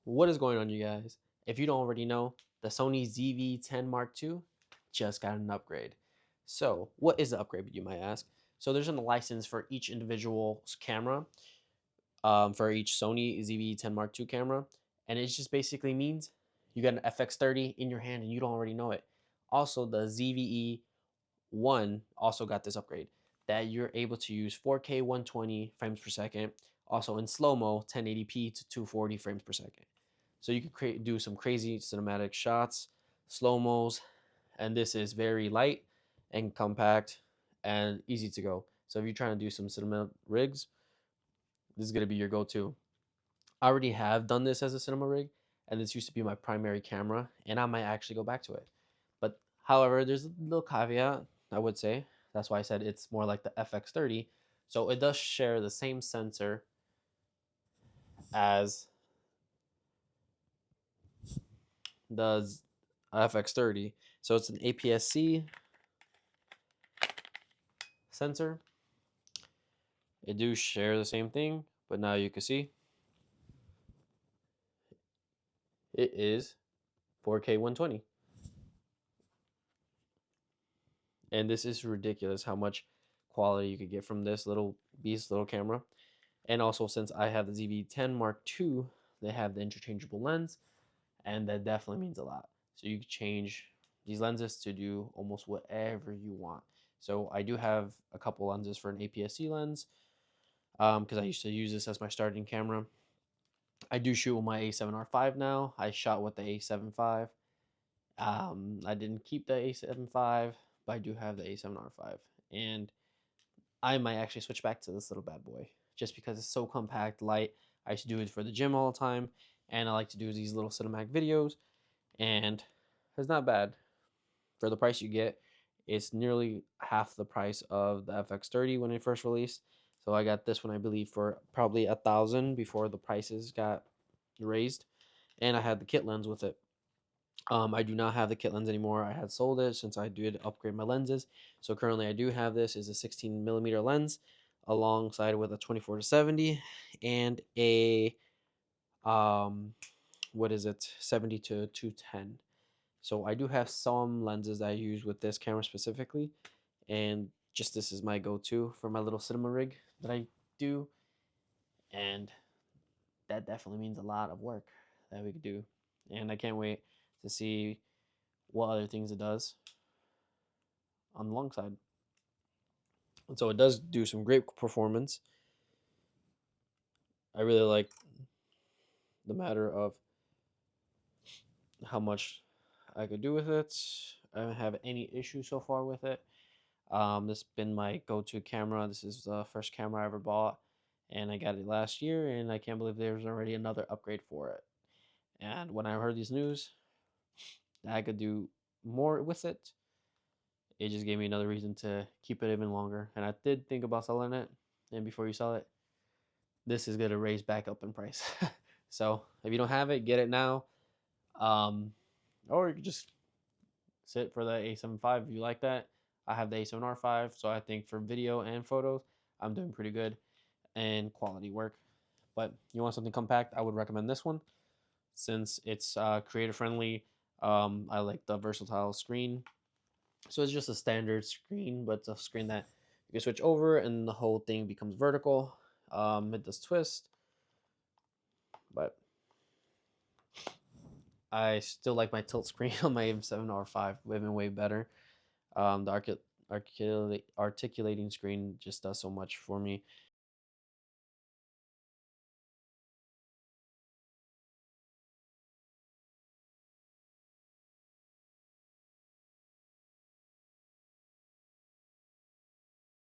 What is going on, you guys? If you don't already know, the Sony ZV-10 Mark II just got an upgrade. So, what is the upgrade, you might ask? So, there's a license for each individual camera, for each Sony ZV-10 Mark II camera, and it just basically means you got an FX30 in your hand and you don't already know it. Also, the ZVE1 also got this upgrade that you're able to use 4K 120 frames per second, also in slow-mo 1080p to 240 frames per second. So you can do some crazy cinematic shots, slow-mos, and this is very light and compact and easy to go. So if you're trying to do some cinema rigs, this is going to be your go-to. I already have done this as a cinema rig, and this used to be my primary camera, and I might actually go back to it. But however, there's a little caveat, I would say. That's why I said it's more like the FX30. So it does share the same sensor as the FX30. So it's an APS-C sensor. It do share the same thing, but now you can see it is 4K 120. And this is ridiculous how much quality you could get from this little little camera. And also, since I have the ZV-10 Mark II, they have the interchangeable lens, and that definitely means a lot. So you can change these lenses to do almost whatever you want. So I do have a couple lenses for an APS-C lens, because I used to use this as my starting camera. I do shoot with my A7R5 now. I shot with the A7 V. I didn't keep the A7 V, but I do have the A7R5, and I might actually switch back to this little bad boy just because it's so compact, light. I used to do it for the gym all the time, and I like to do these little cinematic videos, and it's not bad for the price you get. It's nearly half the price of the FX30 when it first released. So I got this one, I believe, for probably $1,000 before the prices got raised, and I had the kit lens with it. I do not have the kit lens anymore. I had sold it since I did upgrade my lenses. So currently I do have this is a 16mm lens alongside with a 24-70 and a what is it, 70 to 210. So I do have some lenses that I use with this camera specifically, and just this is my go-to for my little cinema rig that I do, and that definitely means a lot of work that we could do, and I can't wait to see what other things it does on the long side. And so it does do some great performance. I really like the matter of how much I could do with it. I don't have any issues so far with it. This has been my go-to camera. This is the first camera I ever bought, and I got it last year, and I can't believe there's already another upgrade for it. And when I heard these news that I could do more with it, it just gave me another reason to keep it even longer. And I did think about selling it, and before you sell it, this is gonna raise back up in price. So if you don't have it, get it now. Or you can just sit for the A7 V if you like that. I have the A7R5, so I think for video and photos, I'm doing pretty good and quality work. But you want something compact, I would recommend this one since it's creator friendly. I like the versatile screen. So it's just a standard screen, but it's a screen that you can switch over and the whole thing becomes vertical. It does twist, but I still like my tilt screen on my M7R5 way better. The articulating screen just does so much for me.